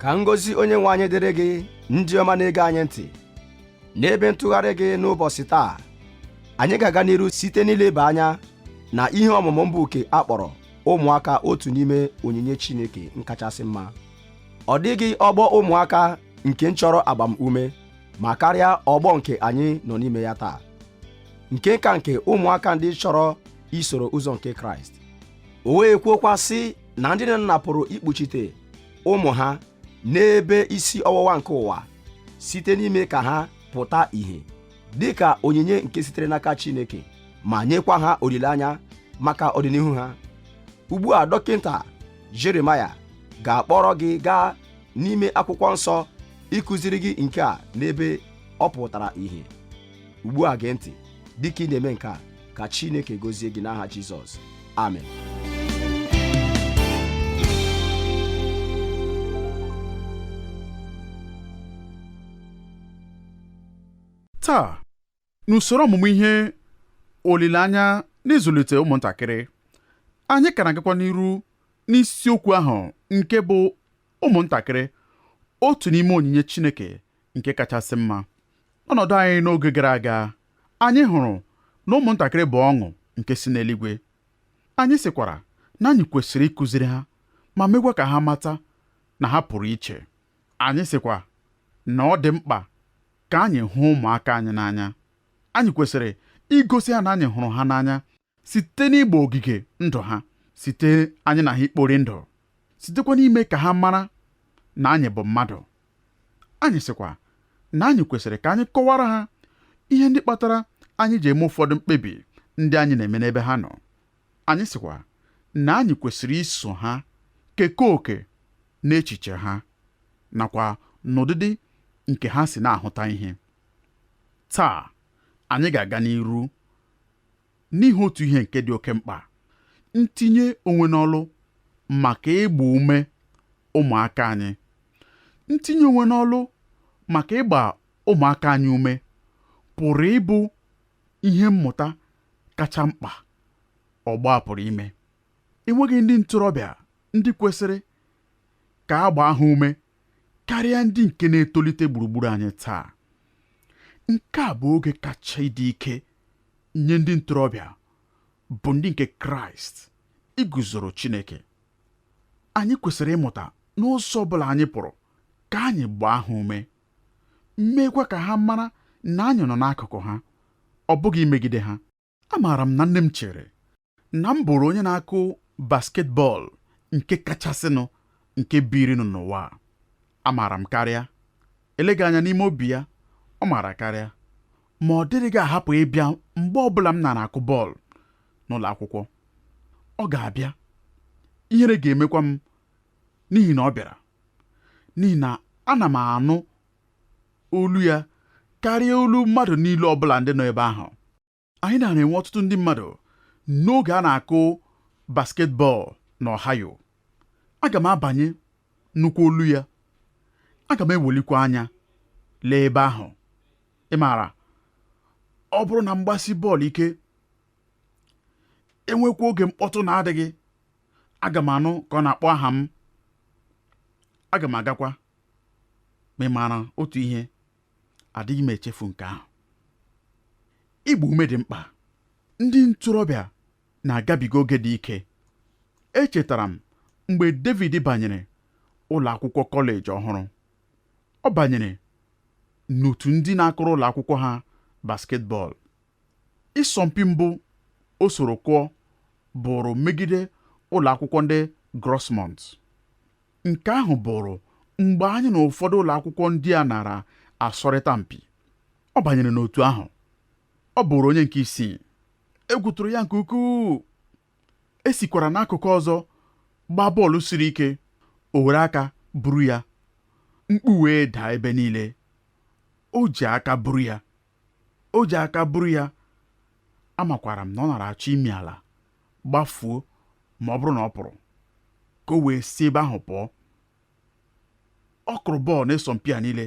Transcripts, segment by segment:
Ka ngọzi Onyenwe anyị dịrị gị ndị ọma na-ege anyị ntị. N'ebe ntụgharị gị n'ụbọchị taa, anyị ga-aga n'iru site n'ileba anya na ihe ọmụmụ mbuke akpọrọ ụmụaka otu n'ime onyinye Chineke nkachasị mma. Ọ dịghị ọgbọ ụmụaka nke chọrọ agbamume ma karịa ọgbọ nke anyị nọ n'ime ya taa, nke ụmụaka ndị chọrọ isoro ụzọ nke Kraịst. O wee kwuokwa sị na ndị nna pụrụ ikpuchite ụmụ ha n'ebe isi ọwụwa nke ụwa site n'ime ka ha pụta ìhè dị ka onyinye nke sitere n'aka Chineke, ma nyekwa ha olileanya maka ọdịnihu ha. Ugbu a dọkịta Jeremaya ga-akpọrọ gị gaa n'ime akwụkwọ nsọ ịkụziri gị nke a n'ebe ọ pụtara ìhè. Ugbu a gee ntị dịka ị na-eme nke a, ka Chineke gọzie gị n'aha Jizọs. Amen. Taa n'usoro ọmụmụ ihe olileanya n'ịzụlite ụmụntakịrị, anyị ka na-agakwa n'iru n'isiokwu ahụ nke bụ ụmụntakịrị otu n'ime onyinye Chineke nke kachasị mma. Ọnọdụ anyị n'oge gara aga, anyị hụrụ na ụmụntakịrị bụ ọṅụ nke si n'eluigwe. Anyị sịkwara na anyị kwesịrị ịkụziri ha ma mekwa ka ha mata na ha pụrụ iche. Anyị sịkwa na ọ dị mkpa ka anyị hụ ụmụaka anyị n'anya. Anyị kwesịrị igosi ha na anyị hụrụ ha n'anya site n'ịgba ogige ndụ ha, site anyị na ha ikpori ndụ, sitekwa n'ime ka ha mara na anyị bụ mmadụ. Anyị sịkwa na anyị kwesịrị ka anyị kọwara ha ihe ndị kpatara anyị ji eme ụfọdụ mkpebi ndị anyị na-eme n'ebe ha nọ. Anyị sịkwa na anyị kwesịrị iso ha kekọọ òkè n'echiche ha nakwa n'ụdịdị nke ha si na-ahụta ihe. Taa anyị ga-aga n'iru n'ihe otu ihe nke dị oke mkpa: ntinye onwe n'ọlụ maka ịgba ume ụmụaka anyị. Ntinye onwe n'ọlụ maka ịgba ụmụaka anyị ume pụrụ ịbụ ihe mmụta kacha mkpa ọgbọ a pụrụ ime. Enweghị ndị ntorobịa ndị kwesịrị ka a gbaa ha ume karịa ndị nke na-etolite gburugburu anyị taa. Nke a bụ oge kacha ịdị ike nye ndị ntorobịa bụ ndị nke Kraịst iguzoro Chineke. Anyị kwesịrị ịmụta n'ụzọ ọbụla anyị pụrụ ka anyị gbaa ha ume, meekwa ka ha mara na anyị nọ n'akụkụ ha, ọ bụghị imegide ha. Amaara m na nne m chere na m bụrụ onye na-akụ basketbọọlụ nke kachasịnụ nke birinụ n'ụwa. Amaara m karịa, eleghị anya n'ime obi ya ọ maara karịa, ma ọ dịrịghị ahapụ ịbịa mgbe ọbụla m na-akụ bọọlụ n'ụlọ akwụkwọ. Ọ ga-abịa, ihere ga-emekwa m n'ihi na ọ bịara, n'ihi na ana m anụ olu ya karịa olu mmadụ niile ọbụla ndị nọ ebe ahụ. Anyị na-enwe ọtụtụ ndị mmadụ n'oge a na-akụ basketbọọlụ n'Ohio. Aga m abanye nnukwu olu ya, aga m ewelikwa anya lee ebe ahụ. Ị maara, ọ bụrụ na mgbasi bọọlụ ike enwekwa oge mkpọtụ na-adịghị, aga m anụ ka ọ na-akpọ aha m. Aga m agakwa. Ma ị maara otu ihe, adịghị m echefu nke ahụ. Ịgba ume dị mkpa. Ndị ntorobịa na-agabiga oge dị ike. Echetara m mgbe David banyere ụlọ akwụkwọ kọleji ọhụrụ. Ọ banyere n'otu ndị na-akụrụ ụlọ akwụkwọ ha basketbọọlụ. Ịsọmpi mbụ o soro kụọ bụrụ megide ụlọ akwụkwọ ndị Grossmont. Nke ahụ bụrụ mgbe anyị na ụfọdụ ụlọ akwụkwọ ndị a nara asọrịta mpi. Ọ banyere n'otu ahụ. Ọ bụrụ onye nke isii. Egwu tụrụ ya nke ukwuu. Esikwara n'akụkụ ọzọ gbaa bọọlụ siri ike. O were aka buru ya, mkpu wee daa ebe niile. O ji aka buru ya. Amakwara m na ọ nara achọ imi ala gbafuo ma ọ bụrụ na ọ pụrụ, ka o wee si ebe ahụ pụọ. Ọ kụrụ bọọlụ n'ịsọmpi a niile.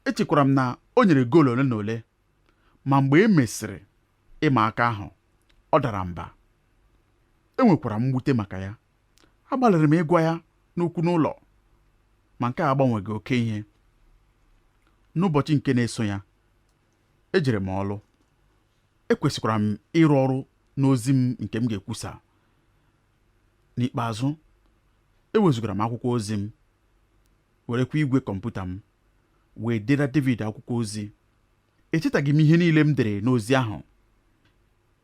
Echekwara m na o nyere goolu ole na ole, ma mgbe e mesịrị ịma aka ahụ, ọ dara mba. Enwekwara m mwute maka ya. Agbalịrị m ịgwa ya n'okwu n'ụlọ, ma nke a agbanweghị oke ihe. N'ụbọchị nke na-eso ya, ejere m ọrụ. Ekwesịkwara m ịrụ ọrụ n'ozi m nke m ga-ekwusa. N'ikpeazụ, ewezugara m akwụkwọ ozi m, werekwa igwe kọmputa m wee dere David akwụkwọ ozi. Echetaghị m ihe niile m dere n'ozi ahụ.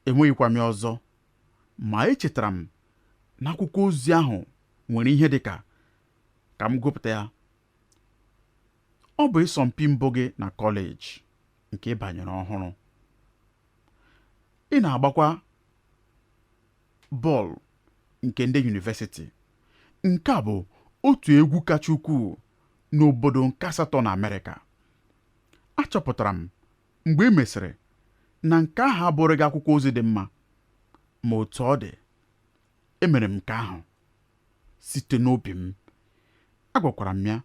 Enweghịkwa m ya ọzọ, ma echetara m na akwụkwọ ozi ahụ nwere ihe dị ka m gụpụta ya. Ọ bụ ịsọmpi mbụ gị na kọleji nke ị banyere ọhụrụ. Ị na-agbakwa bọọlụ nke ndị yunivesiti. Nke a bụ otu egwu kacha ukwuu n'obodo nke 8 na Amerịka. Achọpụtara m mgbe e mesịrị na nke ahụ abụrụ gị akwụkwọ ozi dị mma, ma otu ọ dị, emere m nke ahụ site n'obi m. Agwakwara m ya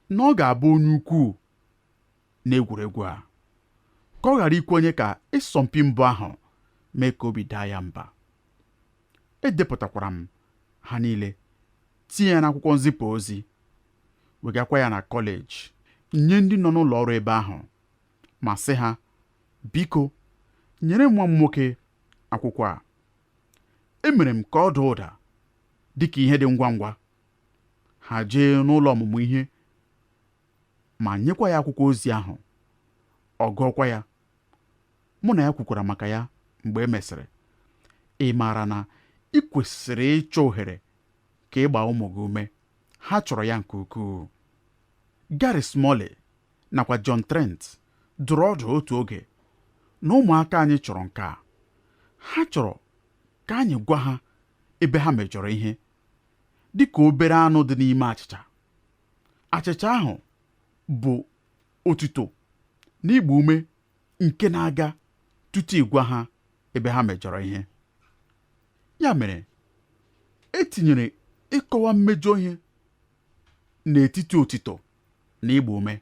na ọ ga-abụ onye ukwuu n'egwuregwu a, ka ọ ghara ikwenye ka ịsọmpi mbụ ahụ mee ka obi daa ya mba. Edepụtakwara m ha niile, tinye ya n'akwụkwọ nzipụ ozi, wegakwa ya na kọleji nye ndị nọ n'ụlọ ọrụ ebe ahụ, ma sị ha, biko nyere nwa m nwoke akwụkwọ a. Emere m ka ọ daa ụda dịka ihe dị ngwa ngwa. Ha jee n'ụlọ ọmụmụ ihe ma nyekwa ya akwụkwọ ozi ahụ. Ọ gụọkwa ya. Mụ na ya kwukwara maka ya mgbe e mesịrị. Ị maara na ị kwesịrị ịchọ ohere ka ị gbaa ụmụ gị ume. Ha chọrọ ya nke ukwuu. Gary Smalley nakwa John Trent dụrụ ọdụ otu oge na ụmụaka anyị chọrọ nke a. Ha chọrọ ka anyị gwa ha ebe ha mejọrọ ihe, dịka obere anụ dị n'ime achịcha. Achịcha ahụ bụ otuto na igba ume nke na-aga tutu ịgwa ha ebe ha mejọrọ ihe. Ya mere, etinyere ịkọwa mmejọ ihe n'etiti otito na igba ume,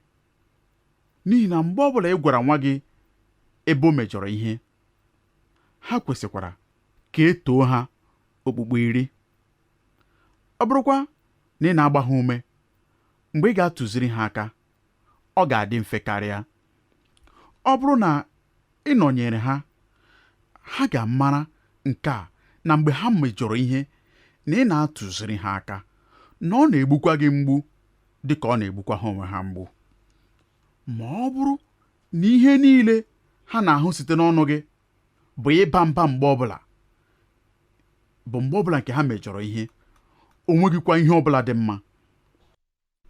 n'ihi na mgbe ọbụla ị gwara nwa gị ebe o mejọrọ ihe, ha kwesịkwara ka e too ha okpukpe 10. Ọ bụrụkwa na ị na-agba ha ume, mgbe ị ga-atụziri ha aka, ọ ga-adị mfe karịa. Ọ bụrụ na ị nọnyere ha, ha ga-amara nke a, na mgbe ha mejọrọ ihe na ị na-atụziri ha aka, na ọ na-egbukwa gị mgbu dị ka ọ na-egbukwa ha onwe ha mgbu. Ma ọ bụrụ na ihe niile ha na-ahụ site n'ọnụ gị bụ ịba mba mgbe ọbụla nke ha mejọrọ ihe, o nweghịkwa ihe ọbụla dị mma,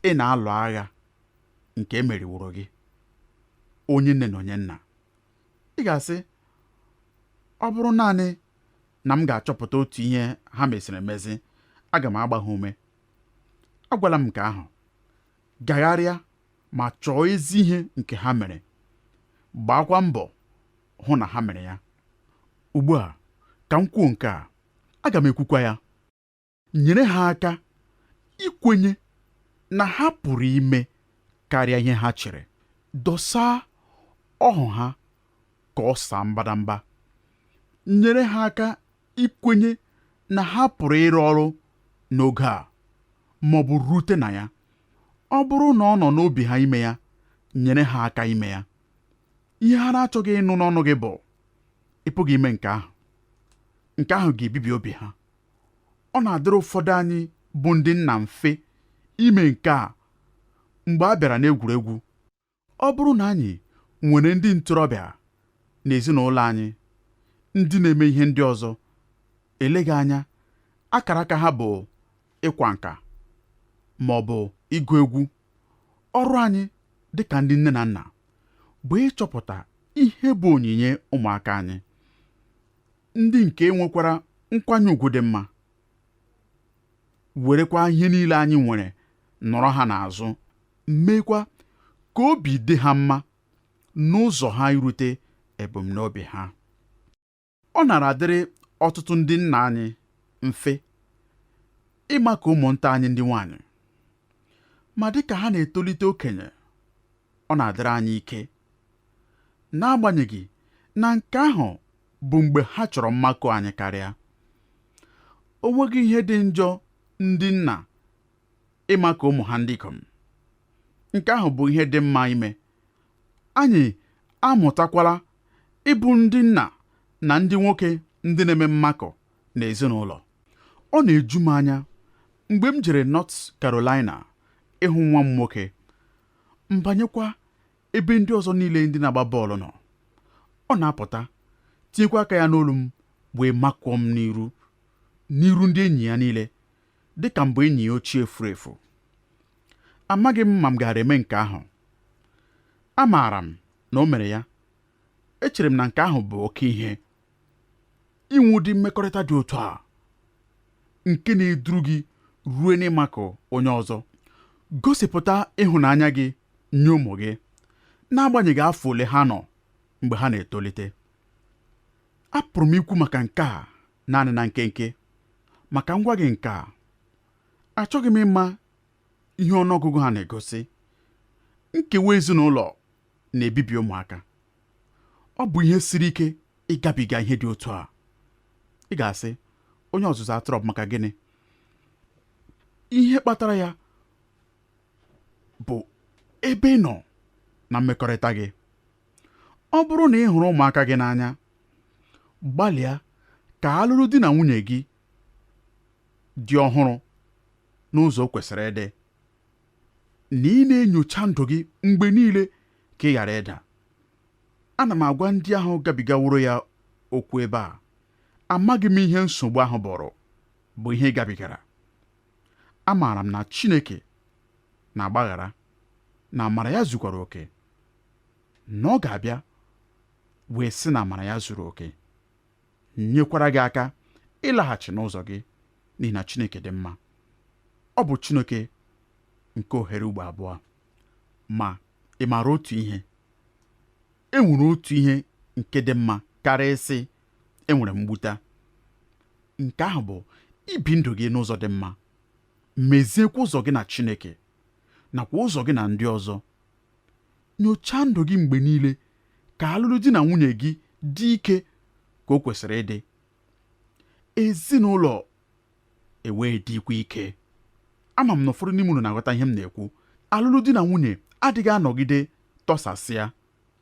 ị na-alụ agha nke emeriworo gị, onye nne na onye nna. Ị ga-asị, ọ bụrụ naanị na m ga-achọpụta otu ihe ha mesịrị emezi, aga m agba ha ume. Agwala m nke ahụ. Gagharịa ma chọọ ezi ihe nke ha mere. Gbaakwa mbọ hụ na ha mere ya. Ugbu a, ka m kwuo nke a, aga m ekwukwa ya. Nyere ha aka ikwenye na ha pụrụ ime karịa ihe ha chere. Dosaa ọhụ ha ka ọ saa mbadamba. Nyere ha aka ikwenye na ha pụrụ ịrụ ọrụ n'oge a, ma ọ bụ rute na ya. Ọ bụrụ na ọ nọ n'obi ha ime ya, nyere ha aka ime ya. Ihe ha na-achọghị ịnụ n'ọnụ gị bụ, ị pụghị ime nke ahụ. Nke ahụ ga-ebibi obi ha. Ọ na-adịrị ụfọdụ anyị bụ ndị nna mfe ime nke a mgbe a bịara n'egwuregwu. Ọ bụrụ na anyị nwere ndị ntorobịa n'ezinụlọ anyị ndị na-eme ihe ndị ọzọ, eleghị anya akara aka ha bụ ịkwa nka ma ọ bụ ịgụ egwu. Ọrụ anyị dị ka ndị nne na nna bụ ịchọpụta ihe bụ onyinye ụmụaka anyị, ndị nke nwekwara nkwanye ùgwù dị mma, werekwa ihe niile anyị nwere nọrọ ha n'azụ, meekwa ka obi dị ha mma n'ụzọ ha irute ebumnobi ha. Ọ nara adịrị ọtụtụ ndị nna anyị mfe ịma ka ụmụnta anyị ndị nwanyị, ma dịka ha na-etolite okenye, ọ na-adịrị anyị ike, n'agbanyeghị na nke ahụ bụ mgbe ha chọrọ mmakọ anyị karịa. O nweghị ihe dị njọ ndị nna ịmaka ụmụ ha ndị ikom. Nke ahụ bụ ihe dị mma ime. Anyị amụtakwala ịbụ ndị nna na ndị nwoke ndị na-eme mmakọ n'ezinụlọ. Ọ na-eju m anya mgbe m jere North Carolina ịhụ nwa m nwoke, mbanyekwa ebe ndị ọzọ niile ndị na-agba bọọlụ nọ. Ọ na-apụta tinyekwa aka ya n'olu m wee makụọ m n'iru ndị enyi ya niile, dịka mgbe enyi ya ochie furu efu. Amaghị m ma m gaara eme nke ahụ. Amaara m na o mere ya. Echere m na nke ahụ bụ oke ihe, inwe ụdị mmekọrịta dị otu a, nke na-eduru gị ruo n'ịmakụ onye ọzọ. Gosipụta ịhụnanya gị nye ụmụ gị, n'agbanyeghị afọ ole ha nọ mgbe ha na-etolite. Apụrụ m ikwu maka nke a naanị na nkenke, maka ngwa gị nke a, achọghị m ịma ihe ọnụọgụgụ ha na-egosi. Nkewa ezinụlọ na-ebibi ụmụaka. Ọ bụ ihe siri ike ịgabiga ihe dị otu a. Ị ga-asị, onye ọzụzụ atụrụ bụ maka gịnị? Ihe kpatara ya bụ ebe ị nọ na mmekọrịta gị. Ọ bụrụ na ị hụrụ ụmụaka gị n'anya, gbalịa ka alụrụ di na nwunye gị dị ọhụrụ n'ụzọ kwesịrị ịdị, na ị na-enyocha ndụ gị mgbe niile ka ị ghara ịda. Ana m agwa ndị ahụ gabigaworo ya okwu ebe a. Amaghị m ihe nsogbu ahụ bụ ihe gabigara. Amaara m na Chineke na-agbaghara, na amara ya zukwara oke, na ọ ga-abịa wee sị na amara ya zuru oke, nyekwara gị aka ịlaghachi n'ụzọ gị, n'ihi na Chineke dị mma. Ọ bụ Chineke nke ohere ugbo abụọ. Ma ị maara otu ihe? Enwere otu ihe nke dị mma karịa ịsị enwere mgbuta. Nke ahụ bụ ibi ndụ gị n'ụzọ dị mma, meziekwa ụzọ gị na Chineke nakwa ụzọ gị na ndị ọzọ. Nyochaa ndụ gị mgbe niile ka alụlụ di na nwunye gị dị ike ka o kwesịrị ịdị. Ezinụlọ ewee dịkwa ike. Ama m na ụfọdụ n'ime unu na-aghọta ihe m na-ekwu. Alụlụ di na nwunye adịghị anọgide tọsasịa.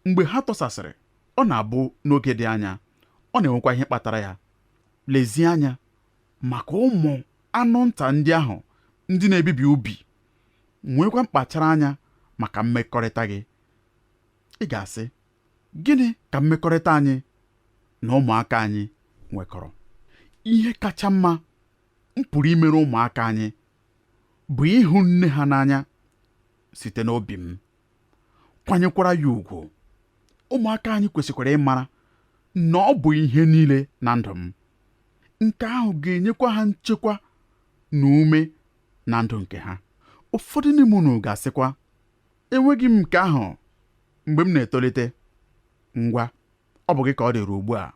Mgbe ha tọsasịrị, ọ na-abụ n'oge dị anya. Ọ na-enwekwa ihe kpatara ya. Lezie anya maka ụmụ anụ nta ndị ahụ ndị na-ebibi ubi. Nwekwa mkpachara anya maka mmekọrịta gị. Ị ga-asị, gịnị ka mmekọrịta anyị na ụmụaka anyị nwekọrọ? Ihe kacha mma m pụrụ imere ụmụaka anyị bụ ịhụ nne ha n'anya site n'obi m, kwanyekwara ya ùgwù. Ụmụaka anyị kwesịkwara ịmara na ọ bụ ihe niile na ndụ m. Nke ahụ ga-enyekwa ha nchekwa na ume na ndụ nke ha. Ụfọdụ n'ime unu ga-asịkwa, enweghị m nke ahụ mgbe m na-etolite. Ngwa, ọ bụ gị ka ọ dịrị ugbu a.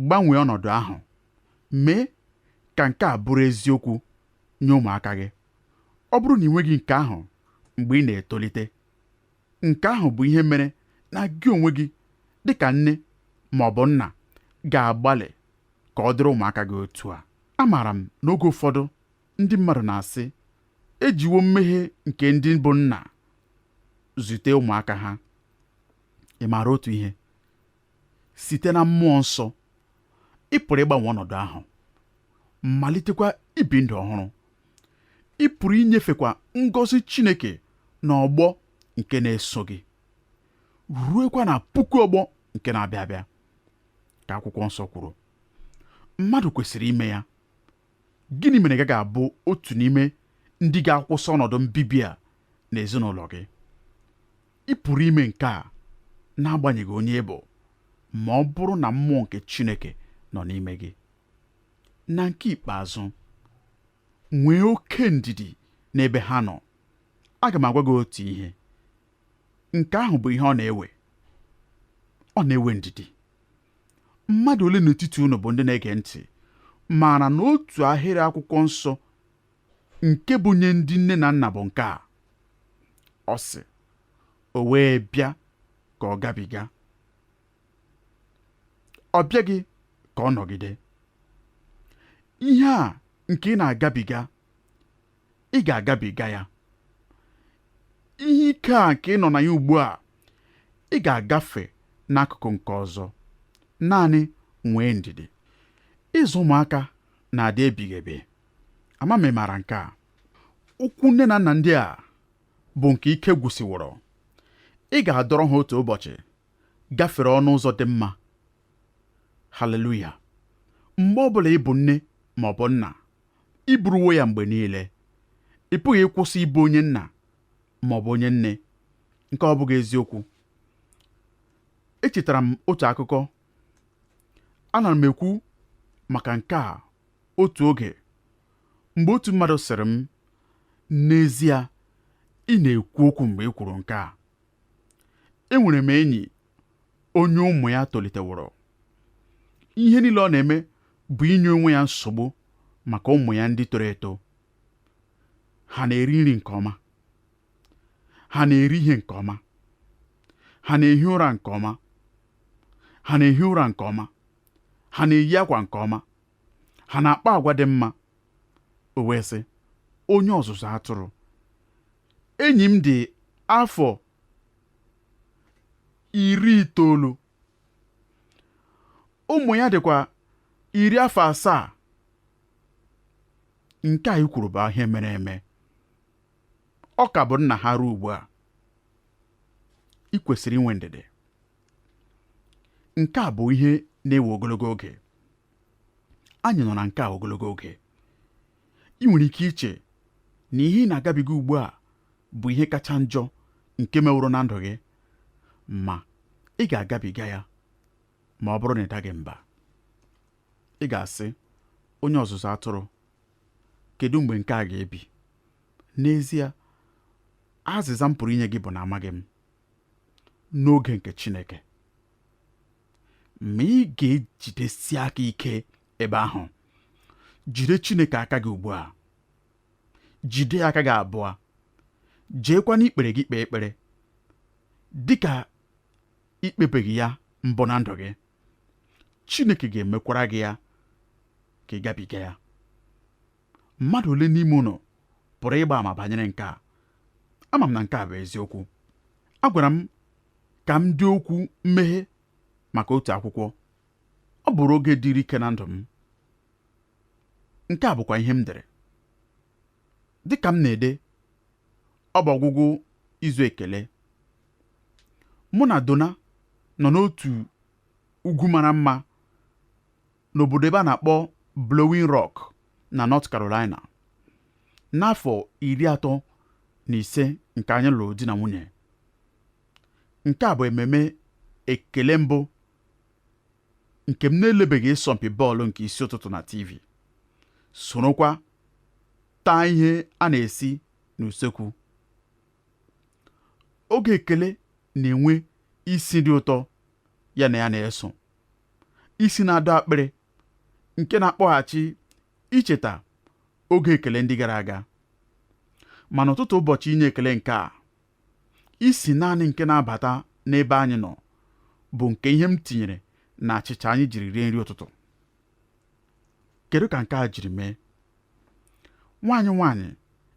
Gbanwee ọnọdụ ahụ. Mee ka nke a bụrụ eziokwu nye ụmụaka gị. Ọ bụrụ na ị nweghị nke ahụ mgbe ị na-etolite, nke ahụ bụ ihe mere na gị onwe gị dịka nne ma ọ bụ nna ga-agbalị ka ọ dịrị ụmụaka gị otu a. Amaara m n'oge ụfọdụ ndị mmadụ na-asị, ejiwo mmehie nke ndị bụ nna zute ụmụaka ha. Ị maara otu ihe? Site na mmụọ nsọ, ị pụrụ ịgbanwe ọnọdụ ahụ, malitekwa ibi ndụ ọhụrụ. Ị pụrụ inyefekwa ngọzi Chineke n'ọgbọ nke na-eso gị, ruekwa na puku ọgbọ nke na-abịa abịa, ka akwụkwọ nsọ kwuru. Mmadụ kwesịrị ime ya. Gịnị mere ị ga-abụ otu n'ime ndị ga-akwụsị ọnọdụ mbibi a n'ezinụlọ gị? Ị pụrụ ime nke a n'agbanyeghị onye ị bụ, ma ọ bụrụ na mmụọ nke Chineke nọ n'ime gị. Na nke ikpeazụ, nwee oke ndidi n'ebe ha nọ. Aga m agwa gị otu ihe. Nke ahụ bụ ihe ọ na-ewe. Ọ na-ewe ndidi. Mmadụ ole n'etiti unu bụ ndị na-ege ntị maara na otu ahịrị akwụkwọ nsọ nke bụ nye ndị nne na nna bụ nke a? Ọ sị, o wee bịa ka ọ gabiga. Ọ bịaghị ka ọ nọgide. Ihe a nke ị na-agabiga ị ga-agabiga ya. Ihe ike a nke ị nọ na ya ugbu a, ị ga-agafe n'akụkụ nke ọzọ. Naanị nwee ndidi. Ịzụ ụmụaka na-adị ebighị ebi. Ama m ị maara nke a. Ụkwụ nne na nna ndị a bụ nke ike gwụsịworo. Ị ga-adọrọ ha otu ụbọchị gafere ọnụ ụzọ dị mma. Haleluya! Mgbe ọbụla ị bụ nne ma ọ bụ nna, ị bụrụwo ya mgbe niile. Ị pụghị ịkwụsị ịbụ onye nna ma ọ bụ onye nne nke ọ bụghị eziokwu. Echetara m otu akụkọ. Ana m ekwu maka nke a otu oge mgbe otu mmadụ sịrị m, n'ezie ị na-ekwu okwu mgbe ị kwuru nke a. Enwere m enyi onye ụmụ ya toliteworo. Ihe niile ọ na-eme bụ inye onwe ya nsogbu maka ụmụ ya ndị toro eto. Ha na-eri nri nke ọma, ha na-eri ihe nke ọma, ha na-ehi ụra nke ọma, ha na-ehi ụra nke ọma, ha na-eyi akwa nke ọma, ha na-akpa agwa dị mma. O wee sị, onye ọzụzụ atụrụ, enyi m dị afọ 90, ụmụ ya dịkwa 7. Nke a i kwuru bụ ihe mere eme. Ọ ka bụ nna ha ruo ugbu a. Ị kwesịrị inwe ndidi. Nke a bụ ihe na-ewe ogologo oge. Anyị nọ na nke a ogologo oge. Ị nwere ike iche na ihe ị na-agabiga ugbu a bụ ihe kacha njọ nke meworo na ndụ gị, ma ị ga-agabiga ya ma ọ bụrụ na ị daghị mba. Ị ga-asị, onye ọzụzụ atụrụ, kedu mgbe nke a ga-ebi? N'ezie, azịza m pụrụ inye gị bụ na amaghị m. N'oge nke Chineke, ma ị ga-ejidesi aka ike ebe ahụ. Jide Chineke aka gị ugbu a. Jide aka gị abụọ. Jeekwa n'ikpere gị kpee ekpere dịka ikpebeghị ya mbụ na ndụ gị. Chineke ga-emekwara gị ya ka ị gabiga ya. Mmadụ ole n'ime unu pụrụ ịgba ama banyere nke a? Ama m na nke a bụ eziokwu. Agwara m ka m dị okwu mmeghe maka otu akwụkwọ. Ọ bụrụ oge dịrị ike na ndụ m. Nke a bụkwa ihe m dere. Dịka m na-ede, ọ bụ ọgwụgwụ izu ekele. Mụ na Donna nọ n'otu ugwu mara mma n'obodo ebe a na-akpọ Blowing Rock na North Carolina. N'afọ 35 nke anyị lụrụ di na nwunye. Nke a bụ ememe ekele mbụ nke m na-elebeghị ịsọmpi bọọlụ nke isi ụtụtụ na TV. Sorokwa taa ihe a na-esi n'usekwu. Oge ekele na-enwe isi dị ụtọ ya na ya na-eso. Isi na-adọ akpịrị nke na-akpọghachi icheta oge ekele ndị gara aga. Ma n'ụtụtụ ụbọchị inye ekele nke a, isi naanị nke na-abata n'ebe anyị nọ bụ nke ihe m tinyere na achịcha anyị jiri rie nri ụtụtụ. Kedu ka nke a jiri mee? Nwaanyị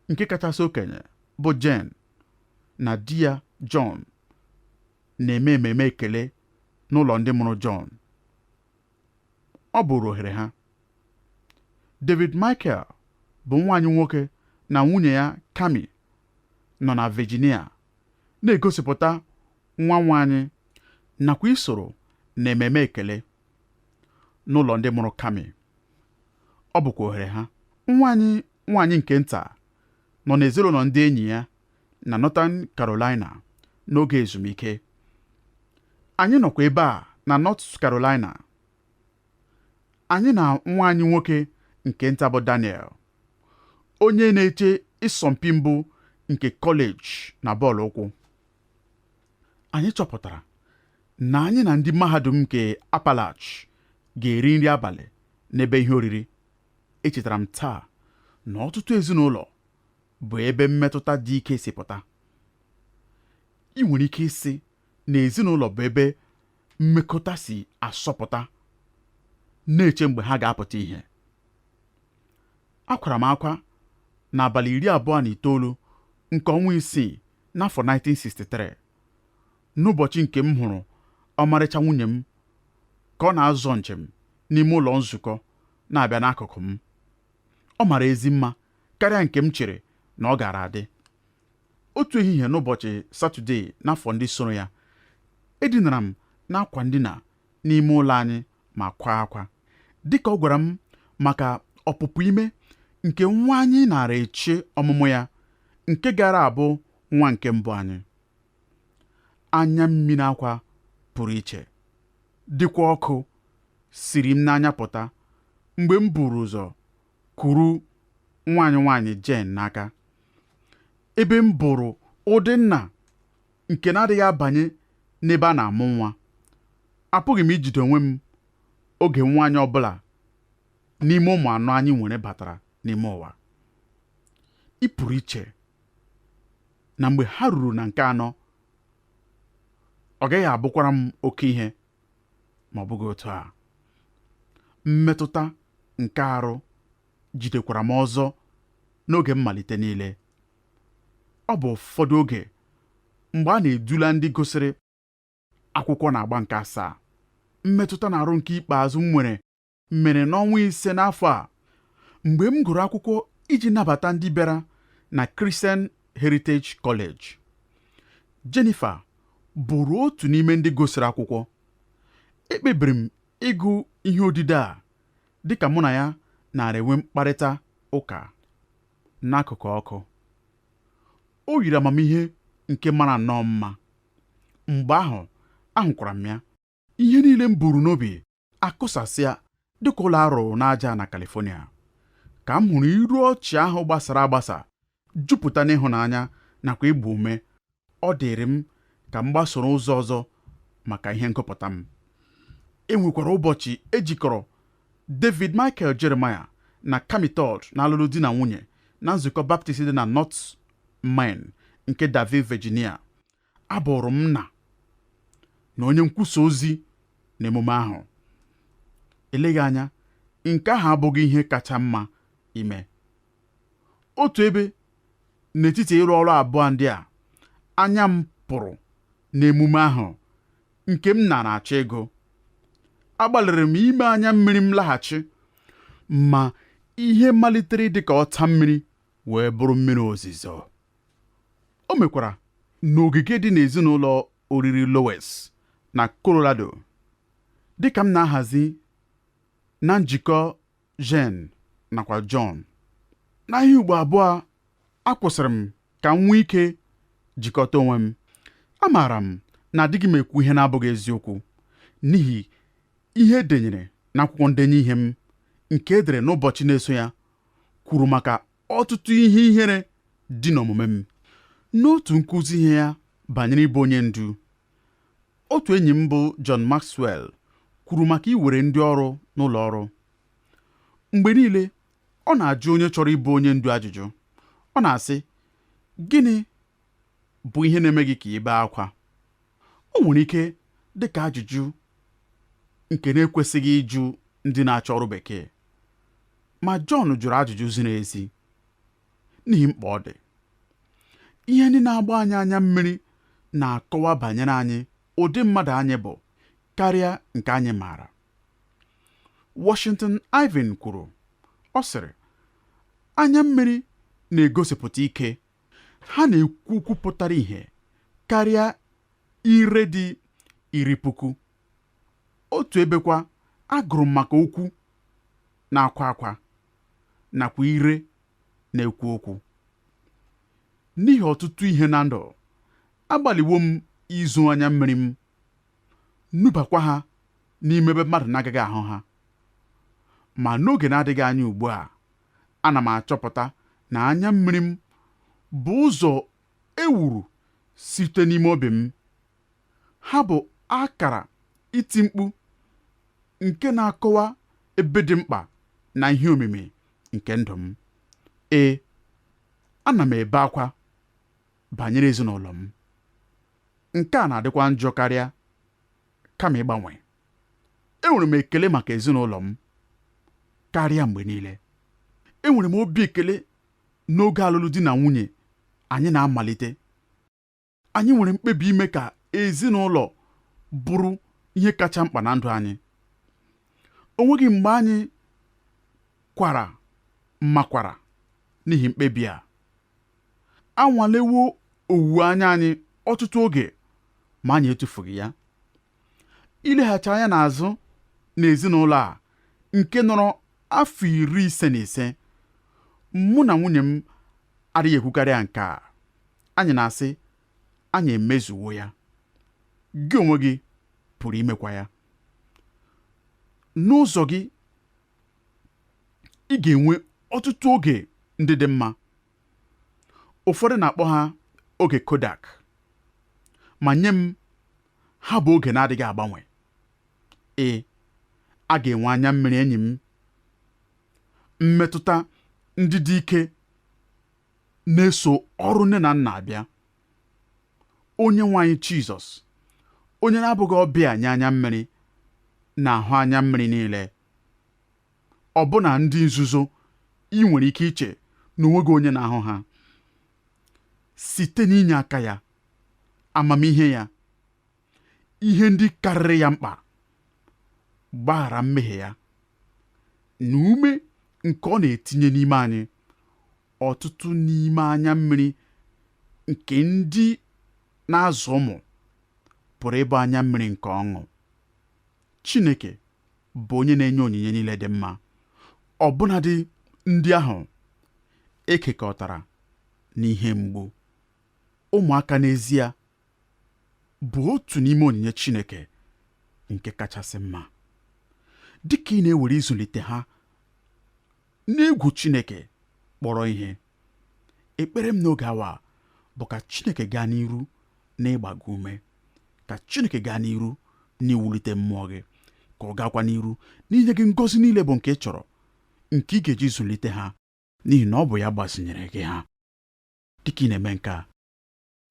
nke kachasị okenye bụ Jane na di ya John na-eme ememe ekele n'ụlọ ndị mụrụ John. Ọ bụrụ ohere ha. David Michael bụ nwaanyị nwoke na nwunye ya Cami nọ na Virginia na-egosipụta nwa nwaanyị nakwa isoro na ememe ekele n'ụlọ ndị mụrụ Cami. Ọ bụkwa ohere ha. Nwaanyị nke nta nọ n'ezinụlọ ndị enyi ya na Northern Carolina n'oge ezumike. Anyị nọkwa ebe a na North Carolina. Anyị na nwaanyị nwoke nke nta bụ Daniel, onye na-eche ịsọmpi mbụ nke kọleji na bọọlụ ụkwụ. Anyị chọpụtara na anyị na ndị mahadum nke Appalach ga-eri nri abalị n'ebe ihe oriri. Echetara m taa na ọtụtụ ezinụlọ bụ ebe mmetụta dị ike si pụta. Ị nwere ike ịsị na ezinụlọ bụ ebe mmekọta si asọpụta, na-eche mgbe ha ga-apụta ihe. Akwara m akwa n'abalị 29 nke ọnwa isii n'afọ 1963 n'ụbọchị nke m hụrụ ọmarịcha nwunye m ka ọ na-azọ njem n'ime ụlọ nzukọ na-abịa n'akụkụ m. Ọ mara ezi mma karịa nke m chere na ọ gaara adị. Otu ehihie n'ụbọchị Satọde n'afọ ndị soro ya, edinara m n'akwa ndina n'ime ụlọ anyị ma kwaa akwa dịka ọ gwara m maka ọpụpụ ime nke nwa anyị nara eche ọmụmụ ya, nke gara abụ nwa nke mbụ anyị. Anya mmiri akwa pụrụ iche dịkwa ọkụ siri m n'anya pụta mgbe m buru ụzọ kuru nwaanyị Jen n'aka, ebe m bụrụ ụdị nna nke na-adịghị abanye n'ebe a na-amụ nwa. Apụghị m ijide onwe m oge nwaanyị ọbụla n'ime ụmụ anọ anyị nwere batara n'ime ụwa. Ị pụrụ iche na mgbe ha ruru na nke anọ, ọ gaghị abụkwara m oke ihe ma ọ bụghị otu a. Mmetụta nke arụ jidekwara m ọzọ n'oge mmalite niile. Ọ bụ ụfọdụ oge mgbe a na-edula ndị gụsịrị akwụkwọ na-agba nke 7. Mmetụta na arụ nke ikpeazụ m mere n'ọnwa 5 n'afọ a mgbe m gụrụ akwụkwọ iji nabata ndị bịara na Christian Heritage College. Jennifer bụrụ otu n'ime ndị gụsịrị akwụkwọ. Ekpebiri m ịgụ ihe odide a dịka mụ na ya nara enwe mkparịta ụka n'akụkụ ọkụ. O yiri amamihe nke mara nnọọ mma. Mgbe ahụ ahụkwara m ya, ihe niile m buru n'obi akụsasịa dịka ụlọ arụrụ n'aja na California, ka m hụrụ iru ọchị ahụ gbasara agbasa jupụta n'ịhụnanya nakwa ịgba ume. Ọ dịrị m ka m gbasoro ụzọ ọzọ maka ihe ngụpụta m. E nwekwara ụbọchị ejikọrọ David Michael Jeremiah na Cami Todd na-alụlụ di na nwunye na nzukọ Baptist dị na North Main nke Davie, Virginia. Abụrụ m nna na onye nkwusa ozi n'emume ahụ. Eleghị anya, nke ahụ abụghị ihe kacha mma ime. Otu ebe n'etiti ịrụ ọrụ abụọ ndị a, anya m pụrụ n'emume ahụ nke m na-achọ ego. Agbalịrị m ime anya mmiri m laghachi, ma ihe malitere dịka ọta mmiri wee bụrụ mmiri ozizo. O mekwara n'ogige dị n'ezinụlọ oriri Lowes na Colorado. Dịka m na-ahazi na njikọ Jen nakwa John, n'ihe ugbo abụọ akwụsịrị m ka m nwee ike jikọta onwe m. Amaara m na adịghị m ekwu ihe na-abụghị eziokwu, n'ihi ihe edenyere n'akwụkwọ ndenye ihe m nke edere n'ụbọchị na-eso ya kwuru maka ọtụtụ ihe ihere dị n'omume m. N'otu nkụzi ihe ya banyere ịbụ onye ndu, otu enyi m bụ John Maxwell kwuru maka iwere ndị ọrụ n'ụlọ ọrụ. Mgbe niile ọ na-ajụ onye chọrọ ịbụ onye ndu ajụjụ. Ọ na-asị, gịnị bụ ihe na-eme gị ka ị bee akwa? O nwere ike dị ka ajụjụ nke na-ekwesịghị ịjụ ndị na-achọ ọrụ bekee, ma John jụrụ ajụjụ ziri ezi n'ihi mkpa ọ dị. Ihe ndị na-agba anyị anya mmiri na-akọwa banyere anyị ụdị mmadụ anyị bụ karịa nke anyị maara. Washington Irving kwuru, ọ sịrị, anya mmiri na-egosipụta ike, ha na-ekwu pụtara ihe karịa ire dị 10,000. Otu ebekwa agụrụ m maka okwu na-akwa akwa nakwa ire na-ekwu okwu. N'ihi ọtụtụ ihe na ndụ, agbalịwo m izu anya mmiri m, nubakwa ha n'ime ebe mmadụ na-agaghị ahụ ha. Ma n'oge na-adịghị anya ugbu a, ana m achọpụta na anya mmiri m bụ ụzọ ewuru site n'ime obi m. Ha bụ akara iti mkpu nke na-akọwa ebe dị mkpa na ihe omimi nke ndụ m. Ana m ebe akwa banyere ezinụlọ m. Nke a na-adịkwa njọ karịa kama ịgbanwe. Enwere m ekele maka ezinụlọ m karịa mgbe niile. Enwere m obi ekele n'oge alụlụ di na nwunye anyị na-amalite, anyị nwere mkpebi ime ka ezinụlọ bụrụ ihe kacha mkpa na ndụ anyị. O nweghị mgbe anyị makwara n'ihi mkpebi a. Anwalewo owuwe anya anyị ọtụtụ oge ma anyị etufughị ya. Ileghachi anya n'azụ n'ezinụlọ a nke nọrọ afọ 55, mụ na nwunye m adịghị ekwukarịa nke a. Anyị na-asị anyị emezuwo ya. Gị onwe gị pụrụ imekwa ya. N'ụzọ gị, ị ga-enwe ọtụtụ oge ndị dị mma. Ụfọdụ na-akpọ ha oge Kodak, ma nye m ha bụ oge na-adịghị agbanwe. A ga-enwe anya mmiri enyi m, mmetụta ndị dị ike na-eso ọrụ nne na nna abịa. Onye nwe anyị Jizọs, onye na-abụghị ọbịa nye anya mmiri, na-ahụ anya mmiri niile. Ọbụna ndị nzuzo ị nwere ike iche na onweghị onye na-ahụ ha. Site n'inye aka ya, amamihe ya, ihe ndị karịrị ya mkpa, gbaghara mmehie ya, na ume nke ọ na-etinye n'ime anyị, ọtụtụ n'ime anya mmiri nke ndị na-azụ ụmụ pụrụ ịbụ anya mmiri nke ọṅụ. Chineke bụ onye na-enye onyinye niile dị mma, ọbụnadị ndị ahụ ekekọtara n'ihe mgbu. Ụmụaka n'ezie bụ otu n'ime onyinye Chineke nke kachasị mma. Dịka ị na-ewere ịzụlite ha n'egwu Chineke kpọrọ ihe, ekpere m n'oge awa bụ ka Chineke gaa n'iru n'ịgba gị ume, ka Chineke gaa n'iru n'iwulite mmụọ gị, ka ọ gakwa n'iru n'inye gị ngọzi niile bụ nke ị chọrọ, nke ị ga-eji zụlite ha, n'ihi na ọ bụ ya gbazinyere gị ha. Dịka ị na-eme nke a,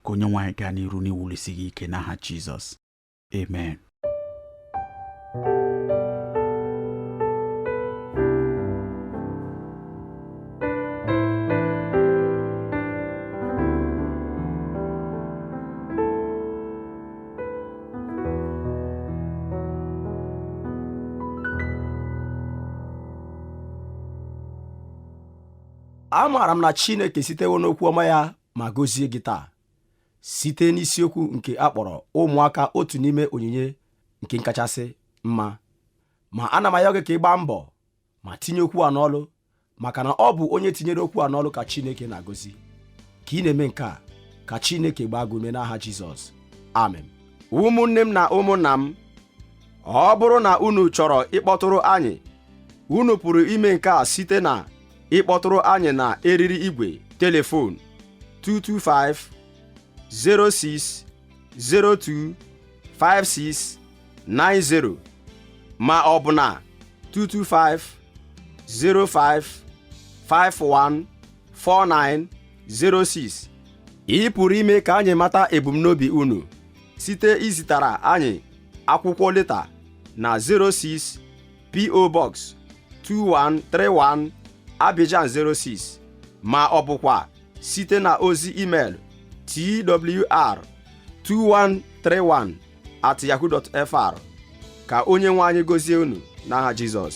ka onye nwe anyị gaa n'iru n'iwulisi gị ike n'aha Jizọs. Amen. Amaara m na Chineke sitewo n'okwu ọma ya ma gọzie gị taa site n'isiokwu nke akpọrọ ụmụaka otu n'ime onyinye nke kachasị mma. Ma ana m ayọ gị ka ị gbaa mbọ ma tinye okwu a n'ọlụ, maka na ọ bụ onye tinyere okwu a n'ọlụ ka Chineke na-agọzi. Ka ị na-eme nke a, ka Chineke gbaa gị ume n'aha Jizọs. Amen. Ụmụnne m na ụmụnna m, ọ bụrụ na unu chọrọ ịkpọtụrụ anyị, unu pụrụ ime nke a site na ịkpọtụrụ anyị na eriri igwe telefon 225-0602-5690 ma ọ bụ na 225-0551-4906. Ị pụrụ ime ka anyị mata ebumnobi unu site izitara anyị akwụkwọ leta na 06 PO Box 2131 Abidjan 06, ma ọ bụkwa site na ozi email twr2131@yahoo.fr. Ka onye nwe anyị gọzie unu n'aha Jizọs.